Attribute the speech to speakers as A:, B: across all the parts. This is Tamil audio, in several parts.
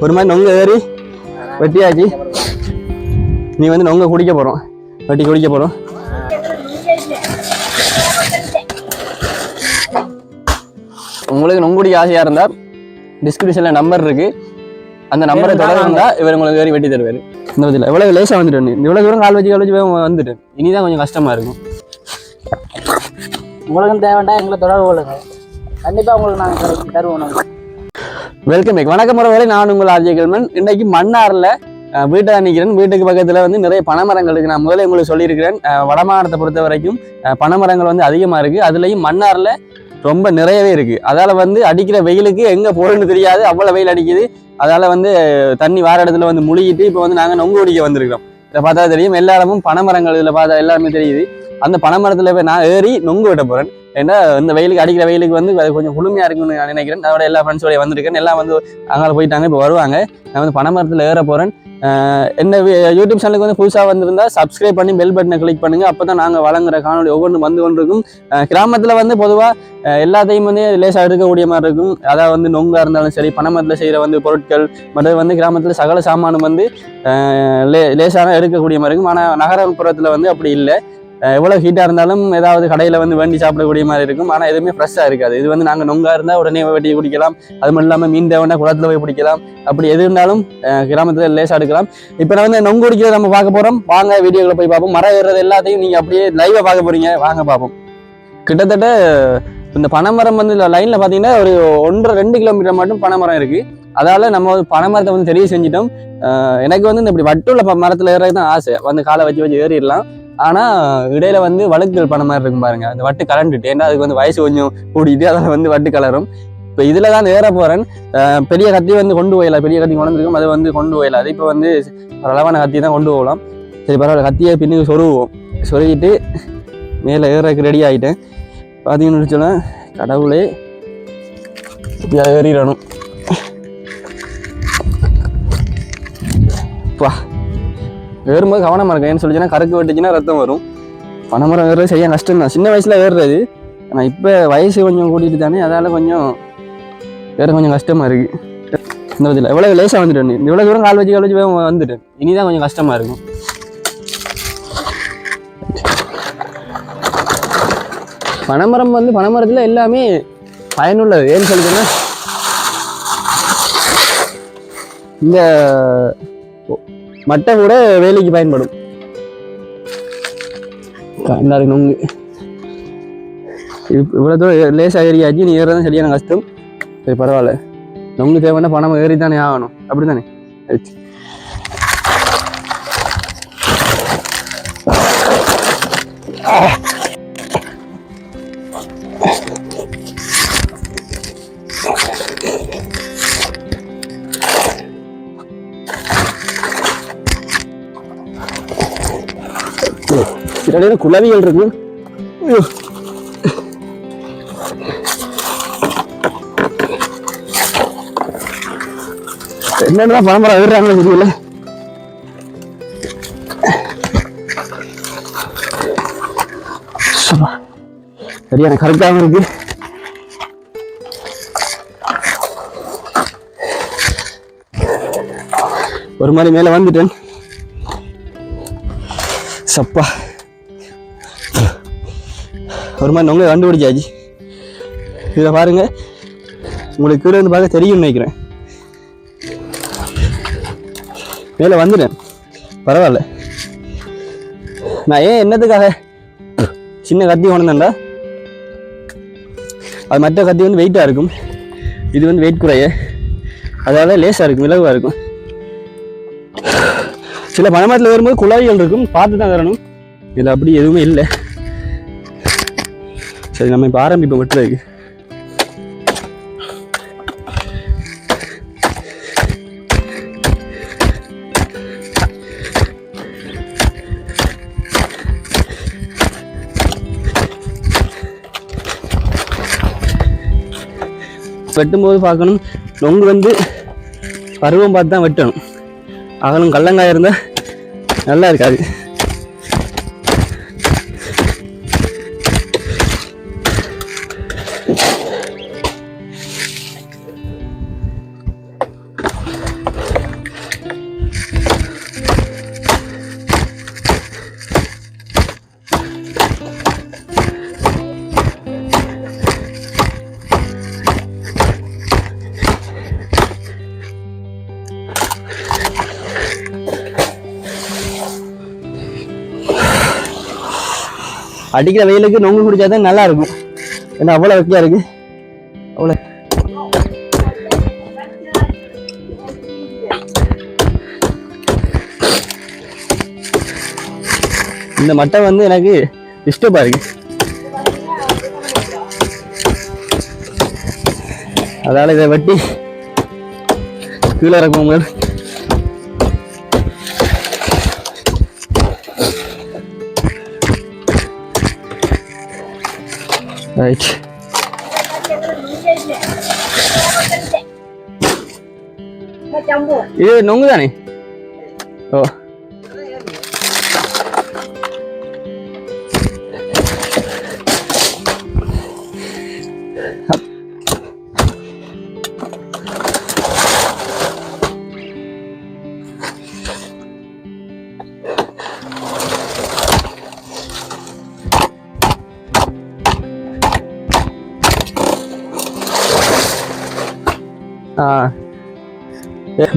A: ஒரு மாதிரி நொங்க ஏறி வெட்டியாச்சு. நீ வந்து நொங்க குடிக்க போகிறோம், வெட்டி குடிக்க போகிறோம். உங்களுக்கு நொங்க குடிக்க ஆசையாக இருந்தால் டிஸ்கிரிப்ஷனில் நம்பர் இருக்குது, அந்த நம்பரை தொடர்ந்தா இவர் உங்களுக்கு ஏறி வெட்டி தருவார். இந்த பட்சத்தில் எவ்வளோ லேசாக வந்துட்டு இவ்வளோ தூரம் கால் வச்சு வந்துட்டு இனிதான் கொஞ்சம் கஷ்டமாக இருக்கும்.
B: உங்களுக்கும் தேவைண்டா எங்களை தொடர்பு கொள்ளுங்க, கண்டிப்பாக உங்களுக்கு நாங்கள் தருவோம்.
A: Welcome back. வணக்கம் முறை, நான் உங்கள் ஆர்ஜே கெல்மன். இன்னைக்கு மன்னாரில் வீட்டை நிற்கிறேன். வீட்டுக்கு பக்கத்தில் வந்து நிறைய பனைமரங்கள் இருக்குது. நான் முதல்ல உங்களுக்கு சொல்லியிருக்கிறேன், வடமாநிலத்தை பொறுத்த வரைக்கும் பனைமரங்கள் வந்து அதிகமாக இருக்குது. அதுலேயும் மன்னாரில் ரொம்ப நிறையவே இருக்குது. அதால் வந்து அடிக்கிற வெயிலுக்கு எங்கே போகிறேன்னு தெரியாது, அவ்வளோ வெயில் அடிக்குது. அதால் வந்து தண்ணி வார இடத்துல வந்து முழுகிட்டு இப்போ வந்து நாங்கள் நொங்கு குடிக்க வந்திருக்கிறோம். இதை பார்த்தா தெரியும், எல்லா இடமும் பனைமரங்கள் இதில் பார்த்தா எல்லாருமே தெரியுது. அந்த பனைமரத்தில் போய் நான் ஏறி நொங்கு வெட்ட போகிறேன். ஏன்னா இந்த வெயிலுக்கு அடிக்கிற வெயிலுக்கு வந்து அது கொஞ்சம் குளுமையாக இருக்குன்னு நான் நினைக்கிறேன். அதோட எல்லா ஃப்ரெண்ட்ஸோடய வந்திருக்கேன், எல்லாம் வந்து அங்கே போயிட்டாங்க, இப்போ வருவாங்க. நான் வந்து பனைமரத்தில் ஏற போகிறேன். என்ன யூடியூப் சேனலுக்கு வந்து புதுசாக வந்திருந்தால் சப்ஸ்கிரைப் பண்ணி பெல் பட்டனை கிளிக் பண்ணுங்கள். அப்போ தான் நாங்கள் வழங்குற காணொலி ஒவ்வொன்றும் வந்து கொண்டிருக்கும். கிராமத்தில் வந்து பொதுவாக எல்லாத்தையும் வந்து லேசாக எடுக்கக்கூடிய மாதிரி இருக்கும். அதாவது வந்து நொங்காக இருந்தாலும் சரி, பனைமரத்தில் செய்கிற வந்து பொருட்கள் மற்றது வந்து கிராமத்தில் சகல சாமானும் வந்து லேசாக எடுக்கக்கூடிய மாதிரி இருக்கும். ஆனால் நகரப்புறத்தில் வந்து அப்படி இல்லை. எவ்வளோ ஹீட்டாக இருந்தாலும் ஏதாவது கடையில் வந்து வேண்டி சாப்பிடக்கூடிய மாதிரி இருக்கும். ஆனால் எதுவுமே ஃப்ரெஷ்ஷாக இருக்காது. இது வந்து நாங்கள் நொங்காக இருந்தால் உடனே வெட்டி குடிக்கலாம். அது மட்டும் இல்லாமல் மீன் தேவைன்னா குளத்தில் போய் பிடிக்கலாம். அப்படி எது இருந்தாலும் கிராமத்தில் லேசாக எடுக்கலாம். இப்போ நான் வந்து நொங்கு குடிக்கிறத நம்ம பார்க்க போகிறோம். வாங்க வீடியோவில் போய் பார்ப்போம். மரம் ஏறுறது எல்லாத்தையும் நீங்கள் அப்படியே லைவாக பார்க்க போகிறீங்க, வாங்க பார்ப்போம். கிட்டத்தட்ட இந்த பனைமரம் வந்து லைனில் பார்த்தீங்கன்னா ஒரு 1.5-2 கிலோமீட்டர் மட்டும் பனைமரம் இருக்குது. அதால் நம்ம பனைமரத்தை வந்து தெரிய செஞ்சிட்டோம். எனக்கு வந்து இந்த இப்படி வட்டுள்ள மரத்தில் ஏறது தான் ஆசை, வந்து காலை வச்சு ஏறிடலாம். ஆனால் இடையில வந்து வழுக்குகள் பனை மாதிரி இருக்கும் பாருங்க, அந்த வட்டு கலண்டுட்டு, ஏன்னா அதுக்கு வந்து வயசு கொஞ்சம் கூடிட்டு அதில் வந்து வட்டு கலரும். இப்போ இதில் தான் ஏற போகிறேன். பெரிய கத்தி வந்து கொண்டு போயிடலாம், பெரிய கத்தி கொண்டிருக்கும், அதை வந்து கொண்டு போயிடலாம். அது இப்போ வந்து அளவான கத்தி தான் கொண்டு போகலாம். சரி பரவாயில்ல, கத்தியை பின்னுக்கு சொருவோம். சொருகிட்டு மேலே ஏறக்கு ரெடி ஆகிட்டேன். பார்த்தீங்கன்னு சொன்னால் கடவுளே இப்படியா ஏறிடணும். வா, ஏறும்போது கவனமாக இருக்கும். ஏன்னு சொல்லிச்சுன்னா கருக்கு வெட்டுச்சுன்னா ரத்தம் வரும். பனைமரம் ஏறுறது சரியாக கஷ்டம் தான், சின்ன வயசில் ஏறுறது. ஆனால் இப்போ வயசு கொஞ்சம் கூட்டிகிட்டு தானே, அதால் கொஞ்சம் ஏற கொஞ்சம் கஷ்டமாக இருக்குது. இந்த பட்சத்தில் எவ்வளோ லேசாக வந்துட்டு இவ்வளோ தூரம் கால் வச்சு வந்துட்டு இனிதான் கொஞ்சம் கஷ்டமாக இருக்கும். பனைமரம் வந்து பனைமரத்தில் எல்லாமே பயனுள்ளது. ஏன்னு சொல்லிச்சுன்னா இந்த மட்டை கூட வேலைக்கு பயன்படும். நொங்கு இவ்வளோ தூரம் லேசாக ஏறியாச்சு, நீ ஏறதான் சரியான கஷ்டம். சரி பரவாயில்ல, நொங்கு தேவைன்னா பணம் ஏறி தானே ஆகணும், அப்படி தானே. சில குளவிகள் இருக்கு. என்னதான் பரம்பரை ஏறுறாங்களோ தெரியல. சரியான கரெக்டாகவும் இருக்கு. ஒரு மாதிரி மேல வந்துட்டேன். சப்பா, ஒரு மாதிரி நொங்க கண்டுபிடிச்சாச்சு. இதில் பாருங்க, உங்களுக்கு கீழே வந்து பார்க்க தெரியும் நினைக்கிறேன். மேலே வந்துட்டேன், பரவாயில்ல. நான் என்னத்துக்காக சின்ன கத்தி கொண்டேன்டா, அது மற்ற கத்தி வந்து வெயிட்டாக இருக்கும், இது வந்து வெயிட் குறைய, அதால் லேசாக இருக்கும், இலகுவாக இருக்கும். சில பனைமரத்தில் வரும்போது குழாய்கள் இருக்கும், பார்த்து தான் வரணும். இதில் அப்படி எதுவுமே இல்லை. சரி, நம்ம இப்போ ஆரம்பிப்போம் வெட்டுறதுக்கு. வெட்டும்போது பார்க்கணும், நொங்கு வந்து பருவம் பார்த்து தான் வெட்டணும். அகலும் கல்லங்காய் இருந்தால் நல்லா இருக்காது. அடிக்கிற வெயிலுக்கு நொங்கு குடிச்சா தான் நல்லா இருக்கும். ஏன்னா அவ்வளோ வெக்கையா இருக்கு. அவ்வளோ இந்த மட்டை வந்து எனக்கு டிஸ்டர்பா இருக்கு. அதால இதை வெட்டி கீழே இறக்குவோங்க. ரைட். இது நொங்கு தானே? ஓ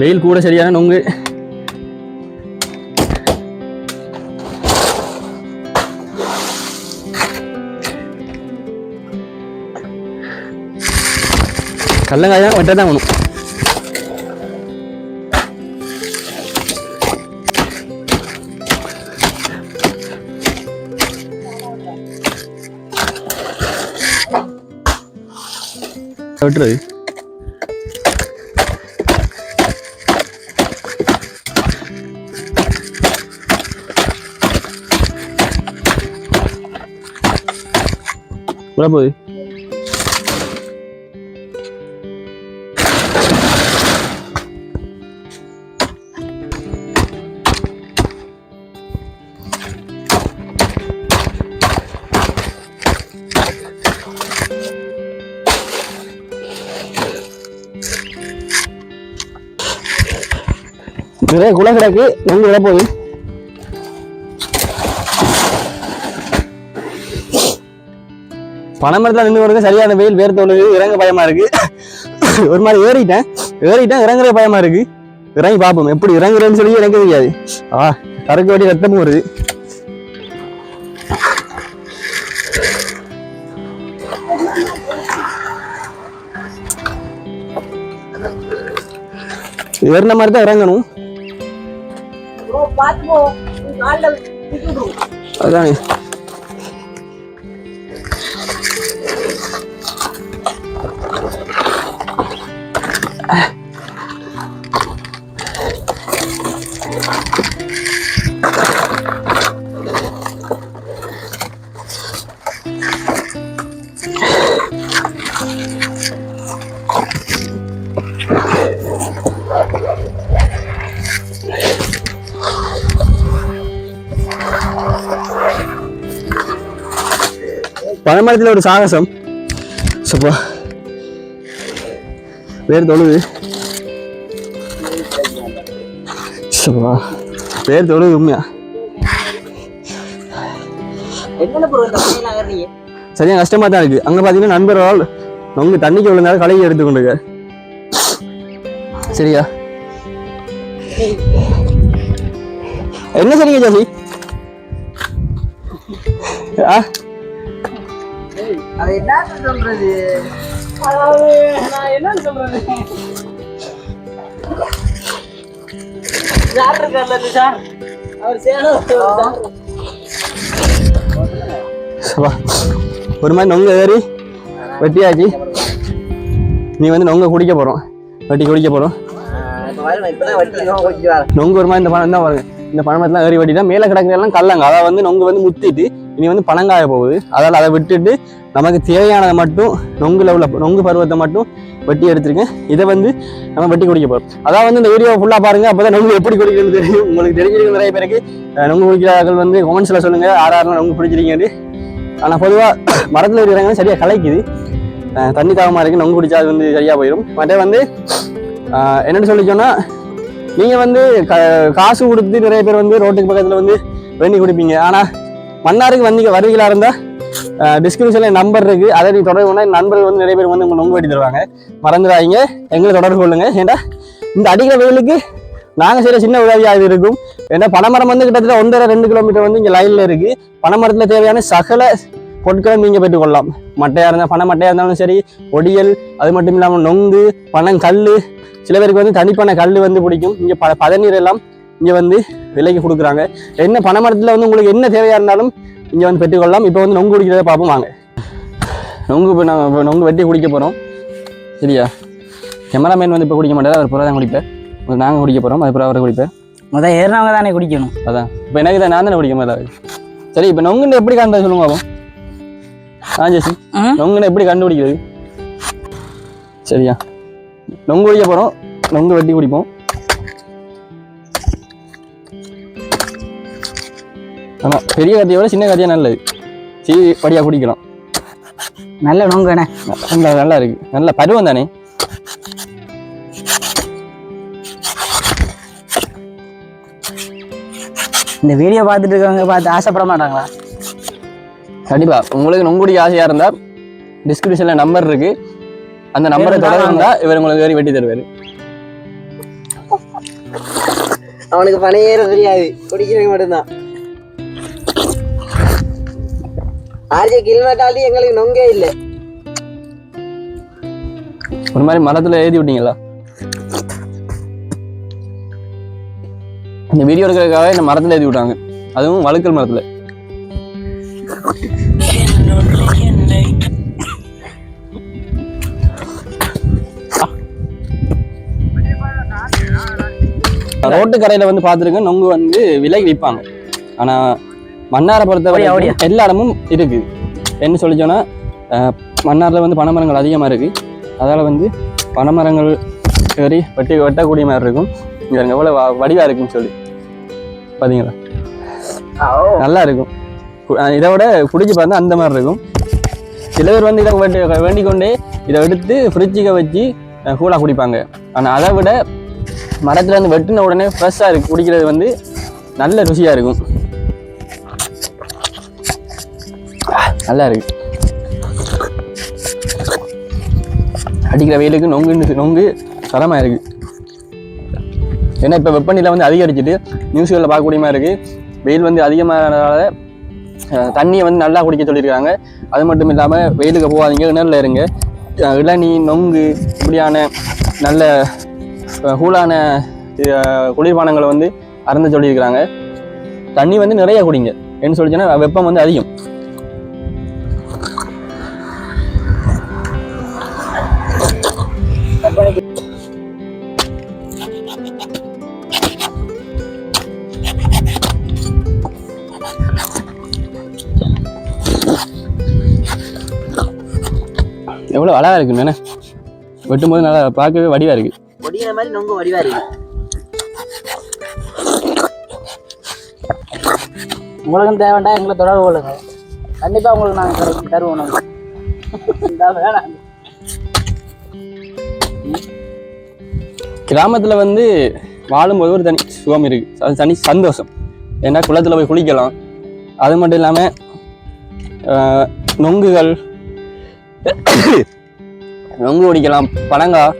A: வெயில் கூட சரியான நொங்கு. கல்லங்காய் தான் வெட்ட தான் வேணும். வெட்டுறது உள்ள போகுது. நிறைய குளம் கிடக்கு. நொங்கு விட போகுது. பனைமரத்தில் நின்று வருது. சரியான வெயில், வேர்த்து ஒழுகு, இறங்க பயமா இருக்கு. ஒரு மாதிரி ஏறிட்டேன் இறங்குற பயமா இருக்கு. இறங்கி பார்ப்போம் எப்படி இறங்குறேன்னு சொல்லி எனக்கு தெரியாது. கறக்கு வெட்டி ரத்தமும் வருது. ஏறின மாதிரி தான் இறங்கணும். அதானே பனைமரத்தில் ஒரு சாகசம். சப்பா பேர் தொழுது. சப்பா பேர் தொழுது. உண்மையா சரியா கஷ்டமா தான் இருக்கு. அங்க பாத்தீங்கன்னா நண்பர்கள் நொங்கு தண்ணிக்கு விழுந்தாலும் கலையை எடுத்துக்கொண்டுங்க. சரியா என்ன சரிங்க ஜாசி?
B: அது என்ன சொல்றது? நான் என்ன சொல்றது? சார் இருக்கார்ல சார், அவர்
A: ஒரு மாதிரி நொங்க ஏறி வெட்டியாச்சு. நீ வந்து நொங்க குடிக்க போறோம், வெட்டி குடிக்க போறோம். நொங்கு ஒரு மாதிரி இந்த பழம் தான் வருங்க. இந்த பழமரத்துல ஏறி வெட்டிட்டா மேலே கிடக்கிறதெல்லாம் கல்லங்க. அதை வந்து நொங்கு வந்து முத்திட்டு இனி வந்து பனங்காய போகுது. அதால் அதை விட்டுட்டு நமக்கு தேவையானதை மட்டும் நொங்குல உள்ள நொங்கு பருவத்தை மட்டும் வெட்டி எடுத்திருக்கேன். இதை வந்து நம்ம வெட்டி குடிக்க போகிறோம். அதாவது வந்து இந்த வீடியோ ஃபுல்லாக பாருங்க, அப்போ தான் நொங்கு எப்படி குடிக்கிறது தெரியும். உங்களுக்கு தெரிஞ்சிருக்கு நிறைய பேருக்கு. நொங்கு குடிக்கிறார்கள் வந்து கமெண்ட்ஸில் சொல்லுங்கள் யாரெல்லாம் நொங்கு பிடிச்சிருக்கீங்கன்னு. ஆனால் பொதுவாக மரத்தில் இருக்கிறாங்கன்னா சரியாக கலைக்குது, தண்ணி தாகமாக இருக்குது. நொங்கு குடிச்சா அது வந்து சரியாக போயிடும். மற்ற வந்து என்னென்னு சொல்லி சொன்னால், நீங்கள் வந்து காசு கொடுத்து நிறைய பேர் வந்து ரோட்டுக்கு பக்கத்தில் வந்து வெண்ணி குடிப்பீங்க. ஆனால் மன்னாருக்கு வந்து வருவீங்களா இருந்தால் டிஸ்கிரிப்ஷனில் நம்பர் இருக்குது, அதை நீ தொடர்பு பண்ணால் நண்பர்கள் வந்து நிறைய பேர் வந்து உங்கள் நொங்கு வெட்டி தருவாங்க. மறந்துடாதீங்க, எங்களை தொடர்பு கொள்ளுங்க. ஏன்னா இந்த அடிக்கிற வெயிலுக்கு நாங்கள் செய்கிற சின்ன உதவியாக இது இருக்கும். ஏன்னா பனைமரம் வந்து கிட்டத்தட்ட 1.5-2 கிலோமீட்டர் வந்து இங்கே லைனில் இருக்குது. பனைமரத்தில் தேவையான சகல பொருட்களை நீங்கள் பெற்றுக்கொள்ளலாம். மட்டையாக இருந்தால் பனை மட்டையாக இருந்தாலும் சரி, ஒடியல், அது மட்டும் இல்லாமல் நொங்கு, பனங்கல், சில பேருக்கு வந்து தனிப்பனை கல் வந்து பிடிக்கும். இங்கே பதநீர் எல்லாம் இங்கே வந்து விலைக்கு கொடுக்குறாங்க. என்ன பனைமரத்தில் வந்து உங்களுக்கு என்ன தேவையாக இருந்தாலும் இங்கே வந்து பெற்றுக்கொள்ளலாம். இப்போ வந்து நொங்கு குடிக்கிறத பார்ப்போம் வாங்க. நொங்கு இப்போ நாங்கள் நொங்கு வெட்டி குடிக்க போகிறோம். சரியா? கேமராமேன் வந்து இப்போ குடிக்க மாட்டார், அவர் பிறகு தான் குடிப்பேன். நாங்கள் குடிக்க போகிறோம், அது பிறகு அவரை குடிப்பேன்.
B: முதல் ஏறினவங்க தானே குடிக்கணும்.
A: அதான் இப்போ எனக்கு தான் நான் தானே குடிக்க மாதிரி. சரி, இப்போ நொங்குன்னு எப்படி கண்டு சொல்லுங்க பாப்போம். ஜெசி, நொங்குன்னு எப்படி கண்டுபிடிக்கிறது? சரியா? நொங்கு குடிக்க போகிறோம், நொங்கு வெட்டி குடிப்போம். ஆமாம், பெரிய கத்தியோட சின்ன கத்தியாக நல்லது. படியாக குடிக்கலாம்.
B: நல்ல நொங்குண்ணே,
A: நல்லா இருக்கு, நல்ல பருவம் தானே.
B: இந்த வீடியோ பார்த்துட்டு இருக்கவங்க பார்த்து ஆசைப்பட மாட்டாங்களா?
A: கண்டிப்பா உங்களுக்கு நொங்குடிக்க ஆசையாக இருந்தால் டிஸ்கிரிப்ஷனில் நம்பர் இருக்கு, அந்த நம்பரை தொடர்ந்து இருந்தால் இவர் உங்களுக்கு வேறு வெட்டி தருவார்.
B: அவனுக்கு பனையேற தெரியாது, குடிக்கிறது மட்டும்தான். ஆர்ஜே கிலோமீட்டர் எங்களுக்கு நொங்கே இல்லை.
A: ஒரு மாதிரி மரத்தில் எழுதி விட்டீங்களா? இந்த வீடியோ எடுக்கிறதுக்காக இந்த மரத்தில் எழுதி விட்டாங்க, அதுவும் வழுக்கல் மரத்தில். ரோட்டு கடையில் வந்து பார்த்துருக்கேன், நொங்கு வந்து விலைக்கு விற்பாங்க. ஆனால் மன்னாரை பொறுத்தவரை எல்லா இடமும் இருக்குது. என்ன சொல்லிச்சோன்னா மன்னாரில் வந்து பனைமரங்கள் அதிகமாக இருக்குது. அதால் வந்து பனைமரங்கள் சரி வெட்டக்கூடிய மாதிரி இருக்கும். இங்கே எவ்வளோ வடிவாக இருக்குன்னு சொல்லி பார்த்தீங்களா? நல்லா இருக்கும். இதை விட குடிச்சு பார்த்தா அந்த மாதிரி இருக்கும். சில பேர் வந்து இதை வேண்டிக் கொண்டே இதை எடுத்து ஃப்ரிட்ஜுக்கு வச்சு கூலாக குடிப்பாங்க. ஆனால் அதை விட மரத்தில் வந்து வெட்டின உடனே ஃப்ரெஷ்ஷாக இருக்கு, குடிக்கிறது வந்து நல்ல ருசியாக இருக்கும். நல்லா இருக்கு. அடிக்கிற வெயிலுக்கு நொங்கு தரமாக இருக்குது. ஏன்னா இப்போ வெப்பநிலை வந்து அதிகரிச்சுட்டு நியூஸ்களில் பார்க்கக்கூடிய மாதிரி இருக்குது. வெயில் வந்து அதிகமானதால தண்ணியை வந்து நல்லா குடிக்க சொல்லியிருக்காங்க. அது மட்டும் இல்லாமல் வெயிலுக்கு போகாதீங்க, கிணறுல இருங்க. இளநீ, நொங்கு இப்படியான நல்ல கூலான குளிர்பானங்களை வந்து அறந்து சொல்லியிருக்கிறாங்க. தண்ணி வந்து நிறைய குடிங்க. என்ன சொல்லிச்சுன்னா வெப்பம் வந்து அதிகம். எவ்வளோ அழகாக இருக்குன்னு என்ன வெட்டும்போது நல்லா பார்க்கவே வடிவாக இருக்குது.
B: ஒடிகிற மாதிரி நொங்கு வடிவாக இருக்கு. உங்களுக்கும் தேவைண்டா எங்களை தொடர்பு கொள்ளுங்க, கண்டிப்பாக உங்களுக்கு நாங்கள் தருவோம். வேணாம்.
A: கிராமத்தில் வந்து வாழும்போது ஒரு தனி சுகம் இருக்குது, அது தனி சந்தோஷம். ஏன்னா குளத்தில் போய் குளிக்கலாம். அது மட்டும் இல்லாமல் நொங்குகள் நொங்கு குடிக்கலாம், பனங்காய்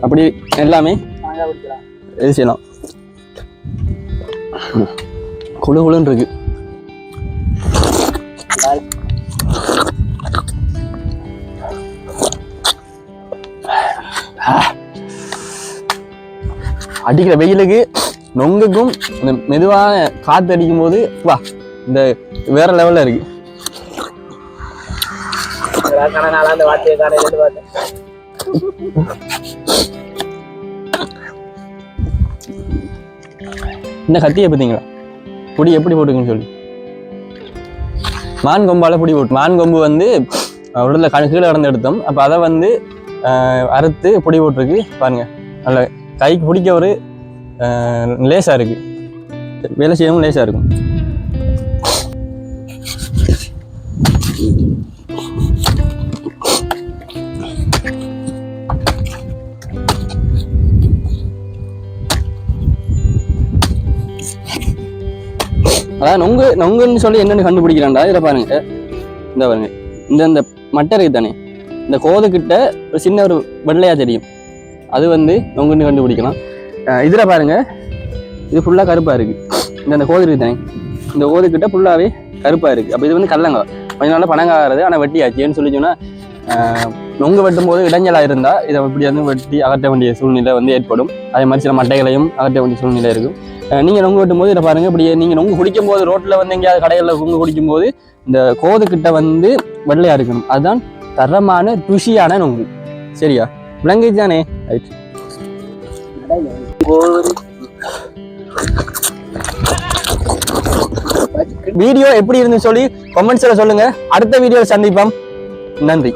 A: அப்படி எல்லாமே இது செய்யலாம். குழு குழுன்னு இருக்கு. அடிக்கிற வெயிலுக்கு நொங்குக்கும் இந்த மெதுவான காற்று அடிக்கும் போது வா இந்த வேற லெவல்ல இருக்கு. இந்த கத்தியை பார்த்தீங்களா, பொடி எப்படி போட்டுக்குன்னு சொல்லி மான் கொம்பால பொடி போட்டு, மான் கொம்பு வந்து உடல்ல கீழே கடந்து எடுத்தோம். அப்போ அதை வந்து அறுத்து பொடி போட்டிருக்கு பாருங்க. நல்ல கைக்கு பிடிக்க ஒரு லேசாக இருக்கு, வேலை செய்யவும் லேசாக இருக்கும். அதான் நொங்குன்னு சொல்லி என்னென்னு கண்டுபிடிக்கிறான்டா. இதில் பாருங்க, இந்த பாருங்க, இந்த மட்டை இருக்கு தானே, இந்த கோதுக்கிட்ட ஒரு சின்ன ஒரு வெள்ளையா தெரியும். அது வந்து நொங்குன்னு கண்டுபிடிக்கலாம். இதில் பாருங்க, இது ஃபுல்லாக கருப்பாக இருக்குது. இந்த கோது இருக்கு தானே, இந்த கோதுக்கிட்ட ஃபுல்லாகவே கருப்பாக இருக்குது. அப்போ இது வந்து கல்லங்காய், கொஞ்ச நாள் பணங்காகிறது. ஆனால் வெட்டியாச்சு. ஏன்னு சொல்லி சொன்னால் நொங்கு வெட்டும் போது இடைஞ்சலாக இருந்தால் இதை இப்படி வந்து வெட்டி அகற்ற வேண்டிய சூழ்நிலை வந்து ஏற்படும். அதே மாதிரி சில மட்டைகளையும் அகற்ற வேண்டிய சூழ்நிலை இருக்கும். நீங்கள் நொங்கு வெட்டும் போது இதை பாருங்கள், இப்படி நீங்கள் நொங்கு குடிக்கும் போது ரோட்டில் வந்து எங்கேயாவது கடைகளில் நொங்கு குடிக்கும் போது இந்த கோதுக்கிட்ட வந்து வெள்ளையாக இருக்கணும். அதுதான் தரமான ருசியான நொங்கு. சரியா? விளங்குச்சு தானே? ரைட். வீடியோ எப்படி இருந்து சொல்லி கமெண்ட்ஸ்ல சொல்லுங்க. அடுத்த வீடியோவில் சந்திப்போம். நன்றி.